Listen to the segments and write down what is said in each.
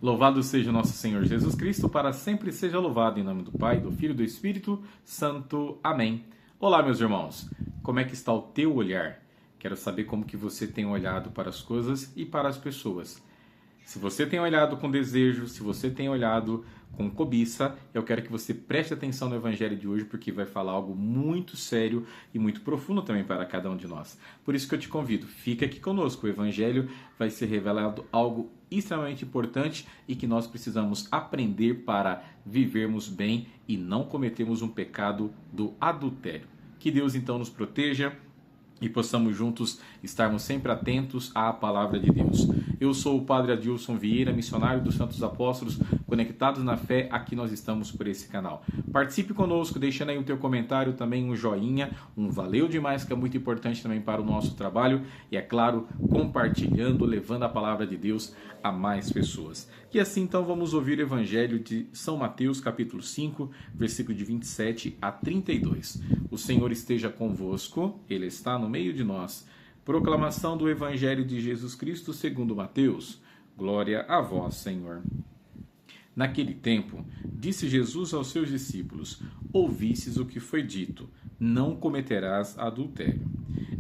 Louvado seja o nosso Senhor Jesus Cristo, para sempre seja louvado, em nome do Pai, do Filho e do Espírito Santo. Amém. Olá, meus irmãos. Como é que está o teu olhar? Quero saber como que você tem olhado para as coisas e para as pessoas. Se você tem olhado com desejo, se você tem olhado com cobiça, eu quero que você preste atenção no Evangelho de hoje, porque vai falar algo muito sério e muito profundo também para cada um de nós. Por isso que eu te convido, fica aqui conosco. O Evangelho vai ser revelado algo extremamente importante e que nós precisamos aprender para vivermos bem e não cometermos um pecado do adultério. Que Deus então nos proteja e possamos juntos estarmos sempre atentos à palavra de Deus. Eu sou o Padre Adilson Vieira, missionário dos Santos Apóstolos, conectados na fé, aqui nós estamos por esse canal. Participe conosco, deixando aí o teu comentário, também um joinha, um valeu demais, que é muito importante também para o nosso trabalho, e é claro, compartilhando, levando a palavra de Deus a mais pessoas. E assim então vamos ouvir o Evangelho de São Mateus, capítulo 5, versículo de 27 a 32. O Senhor esteja convosco, Ele está no meio de nós. Proclamação do Evangelho de Jesus Cristo segundo Mateus. Glória a vós, Senhor. Naquele tempo, disse Jesus aos seus discípulos: Ouvistes o que foi dito, não cometerás adultério.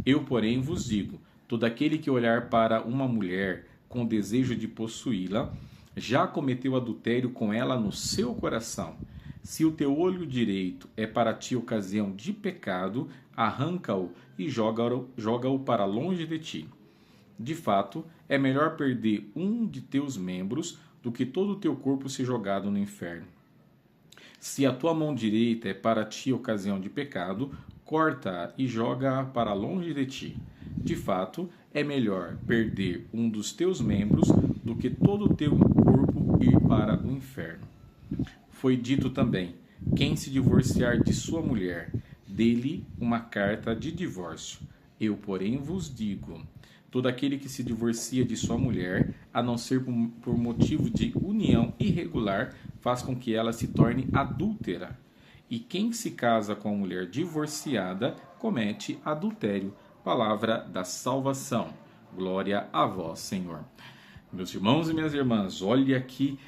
Eu, porém, vos digo, todo aquele que olhar para uma mulher com desejo de possuí-la, já cometeu adultério com ela no seu coração. Se o teu olho direito é para ti ocasião de pecado, arranca-o e joga-o para longe de ti. De fato, é melhor perder um de teus membros do que todo o teu corpo ser jogado no inferno. Se a tua mão direita é para ti ocasião de pecado, corta-a e joga-a para longe de ti. De fato, é melhor perder um dos teus membros do que todo o teu corpo ir para o inferno. Foi dito também: quem se divorciar de sua mulher, dê-lhe uma carta de divórcio. Eu, porém, vos digo: todo aquele que se divorcia de sua mulher, a não ser por motivo de união irregular, faz com que ela se torne adúltera. E quem se casa com a mulher divorciada, comete adultério. Palavra da salvação. Glória a vós, Senhor. Meus irmãos e minhas irmãs, olhe aqui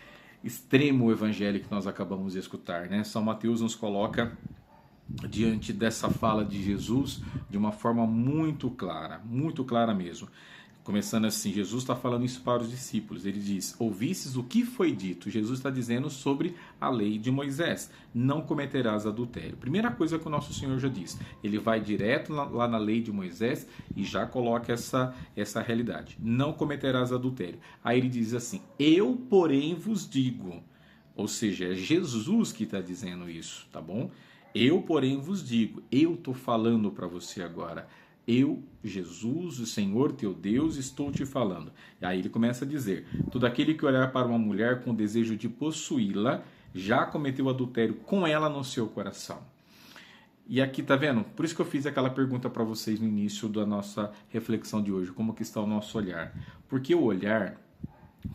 extremo o evangelho que nós acabamos de escutar, né? São Mateus nos coloca diante dessa fala de Jesus de uma forma muito clara mesmo. Começando assim, Jesus está falando isso para os discípulos. Ele diz: ouvistes o que foi dito. Jesus está dizendo sobre a lei de Moisés: não cometerás adultério. Primeira coisa que o nosso Senhor já diz, ele vai direto lá na lei de Moisés e já coloca essa realidade: não cometerás adultério. Aí ele diz assim: eu, porém, vos digo. Ou seja, é Jesus que está dizendo isso, tá bom? Eu, porém, vos digo. Eu estou falando para você agora. Eu, Jesus, o Senhor teu Deus, estou te falando. E aí ele começa a dizer: todo aquele que olhar para uma mulher com desejo de possuí-la, já cometeu adultério com ela no seu coração. E aqui, tá vendo? Por isso que eu fiz aquela pergunta para vocês no início da nossa reflexão de hoje: como que está o nosso olhar? Porque o olhar,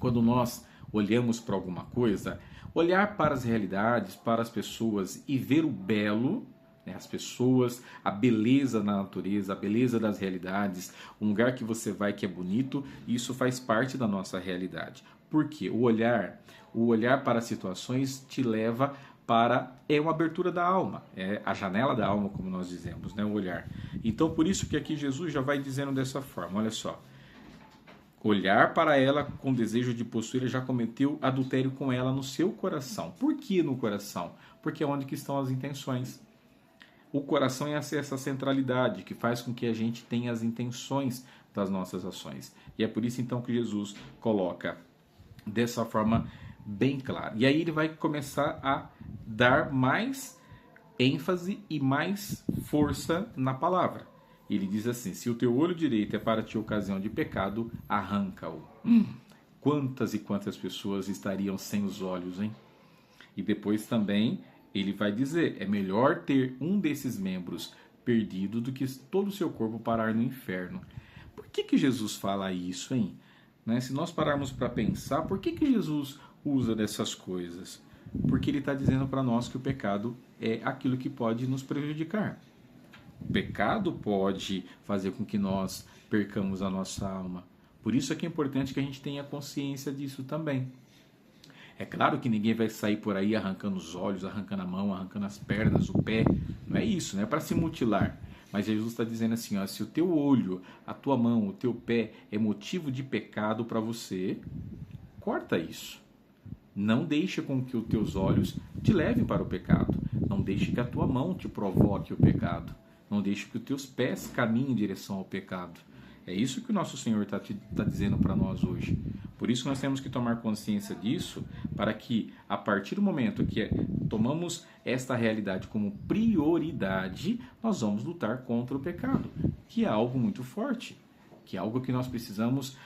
quando nós olhamos para alguma coisa, olhar para as realidades, para as pessoas e ver o belo, as pessoas, a beleza da natureza, a beleza das realidades, um lugar que você vai que é bonito, isso faz parte da nossa realidade. Por quê? O olhar para situações te leva para, é uma abertura da alma, é a janela da alma, como nós dizemos, né? O olhar. Então, por isso que aqui Jesus já vai dizendo dessa forma, olha só: olhar para ela com desejo de possuir, já cometeu adultério com ela no seu coração. Por que no coração? Porque é onde que estão as intenções. O coração é essa centralidade que faz com que a gente tenha as intenções das nossas ações. E é por isso então que Jesus coloca dessa forma bem clara. E aí ele vai começar a dar mais ênfase e mais força na palavra. Ele diz assim: se o teu olho direito é para ti ocasião de pecado, arranca-o. Quantas e quantas pessoas estariam sem os olhos, hein? E depois também ele vai dizer: é melhor ter um desses membros perdido do que todo o seu corpo parar no inferno. Por que Jesus fala isso, hein? Né? Se nós pararmos para pensar, por que Jesus usa dessas coisas? Porque ele está dizendo para nós que o pecado é aquilo que pode nos prejudicar. O pecado pode fazer com que nós percamos a nossa alma. Por isso é que é importante que a gente tenha consciência disso também. É claro que ninguém vai sair por aí arrancando os olhos, arrancando a mão, arrancando as pernas, o pé. Não é isso, não é para se mutilar. Mas Jesus está dizendo assim, ó, se o teu olho, a tua mão, o teu pé é motivo de pecado para você, corta isso. Não deixe com que os teus olhos te levem para o pecado. Não deixe que a tua mão te provoque o pecado. Não deixe que os teus pés caminhem em direção ao pecado. É isso que o nosso Senhor está dizendo para nós hoje. Por isso nós temos que tomar consciência disso, para que a partir do momento que tomamos esta realidade como prioridade, nós vamos lutar contra o pecado, que é algo muito forte, que é algo que nós precisamos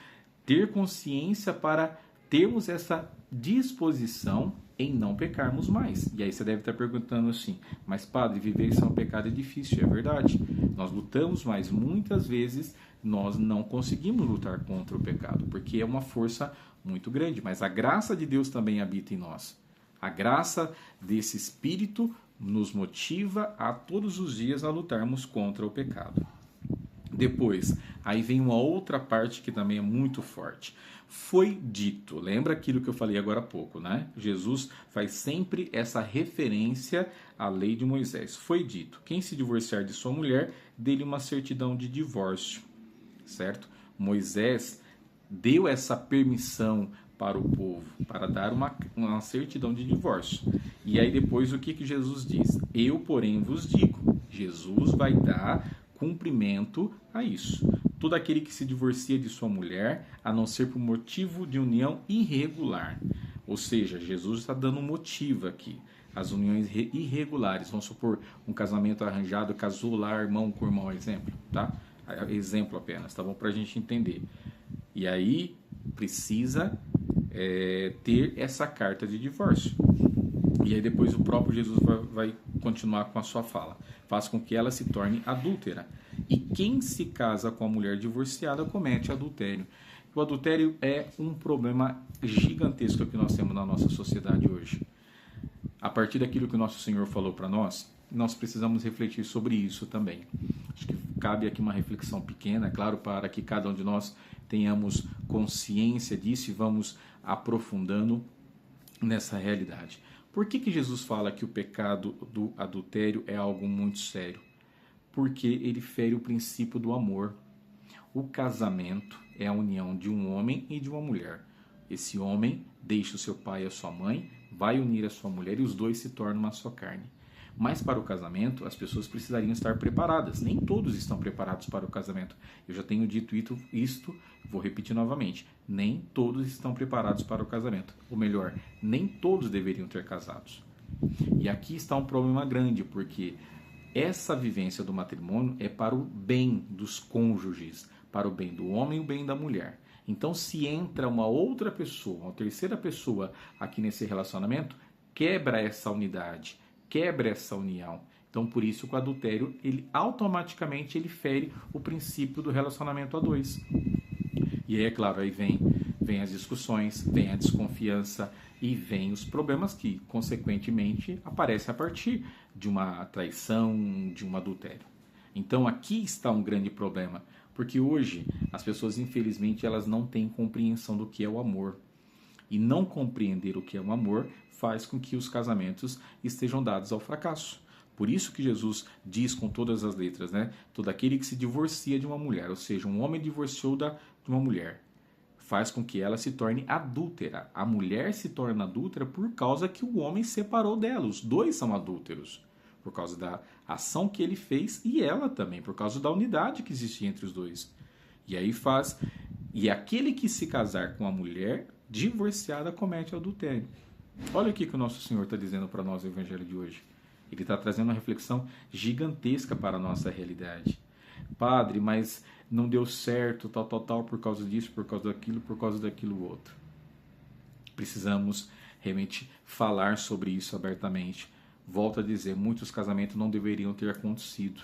ter consciência para termos essa disposição em não pecarmos mais. E aí você deve estar perguntando assim, mas padre, viver sem o pecado é difícil, é verdade. Nós lutamos, mas muitas vezes nós não conseguimos lutar contra o pecado, porque é uma força muito grande, mas a graça de Deus também habita em nós. A graça desse Espírito nos motiva a todos os dias a lutarmos contra o pecado. Depois, aí vem uma outra parte que também é muito forte. Foi dito, lembra aquilo que eu falei agora há pouco, né? Jesus faz sempre essa referência à lei de Moisés. Foi dito, quem se divorciar de sua mulher, dê-lhe uma certidão de divórcio, certo? Moisés deu essa permissão para o povo, para dar uma certidão de divórcio. E aí depois o que Jesus diz? Eu, porém, vos digo. Jesus vai dar cumprimento a isso. Todo aquele que se divorcia de sua mulher, a não ser por motivo de união irregular. Ou seja, Jesus está dando um motivo aqui. As uniões irregulares, vamos supor, um casamento arranjado, casou lá irmão com irmão, exemplo, tá? Exemplo apenas, tá bom? Para a gente entender. E aí precisa ter essa carta de divórcio. E aí depois o próprio Jesus vai continuar com a sua fala. Faz com que ela se torne adúltera. E quem se casa com a mulher divorciada comete adultério. O adultério é um problema gigantesco que nós temos na nossa sociedade hoje. A partir daquilo que o nosso Senhor falou para nós, nós precisamos refletir sobre isso também. Acho que cabe aqui uma reflexão pequena, claro, para que cada um de nós tenhamos consciência disso e vamos aprofundando nessa realidade. Por que Jesus fala que o pecado do adultério é algo muito sério? Porque ele fere o princípio do amor. O casamento é a união de um homem e de uma mulher. Esse homem deixa o seu pai e a sua mãe, vai unir a sua mulher e os dois se tornam uma só carne. Mas para o casamento, as pessoas precisariam estar preparadas. Nem todos estão preparados para o casamento. Eu já tenho dito isto, vou repetir novamente. Nem todos estão preparados para o casamento. Ou melhor, nem todos deveriam ter casados. E aqui está um problema grande, porque essa vivência do matrimônio é para o bem dos cônjuges, para o bem do homem e o bem da mulher. Então, se entra uma outra pessoa, uma terceira pessoa aqui nesse relacionamento, quebra essa unidade, quebra essa união. Então, por isso que o adultério, ele automaticamente fere o princípio do relacionamento a dois. E aí, é claro, aí vem as discussões, vem a desconfiança e vem os problemas que, consequentemente, aparecem a partir de uma traição, de um adultério. Então, aqui está um grande problema, porque hoje as pessoas, infelizmente, elas não têm compreensão do que é o amor. E não compreender o que é o amor faz com que os casamentos estejam dados ao fracasso. Por isso que Jesus diz com todas as letras, né? Todo aquele que se divorcia de uma mulher, ou seja, um homem divorciou de uma mulher, faz com que ela se torne adúltera. A mulher se torna adúltera por causa que o homem separou dela. Os dois são adúlteros, por causa da ação que ele fez e ela também, por causa da unidade que existia entre os dois. E aí e aquele que se casar com a mulher divorciada comete adultério. Olha o que o nosso Senhor está dizendo para nós no Evangelho de hoje. Ele está trazendo uma reflexão gigantesca para a nossa realidade. Padre, mas não deu certo, tal, por causa disso, por causa daquilo outro. Precisamos realmente falar sobre isso abertamente. Volto a dizer, muitos casamentos não deveriam ter acontecido.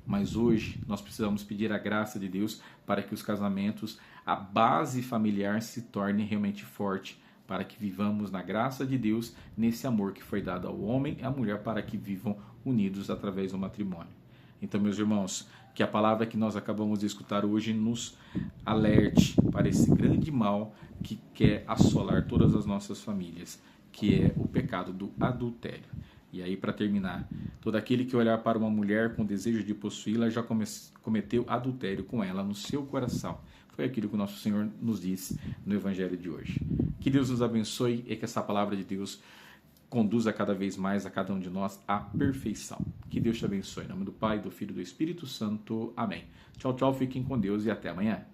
Mas hoje nós precisamos pedir a graça de Deus para que os casamentos, a base familiar se torne realmente forte, para que vivamos na graça de Deus, nesse amor que foi dado ao homem e à mulher, para que vivam unidos através do matrimônio. Então, meus irmãos, que a palavra que nós acabamos de escutar hoje nos alerte para esse grande mal que quer assolar todas as nossas famílias. que é o pecado do adultério. E aí, para terminar, todo aquele que olhar para uma mulher com desejo de possuí-la já cometeu adultério com ela no seu coração. Foi aquilo que o nosso Senhor nos diz no Evangelho de hoje. Que Deus nos abençoe e que essa palavra de Deus conduza cada vez mais a cada um de nós à perfeição. Que Deus te abençoe. Em nome do Pai, do Filho e do Espírito Santo. Amém. Tchau, tchau. Fiquem com Deus e até amanhã.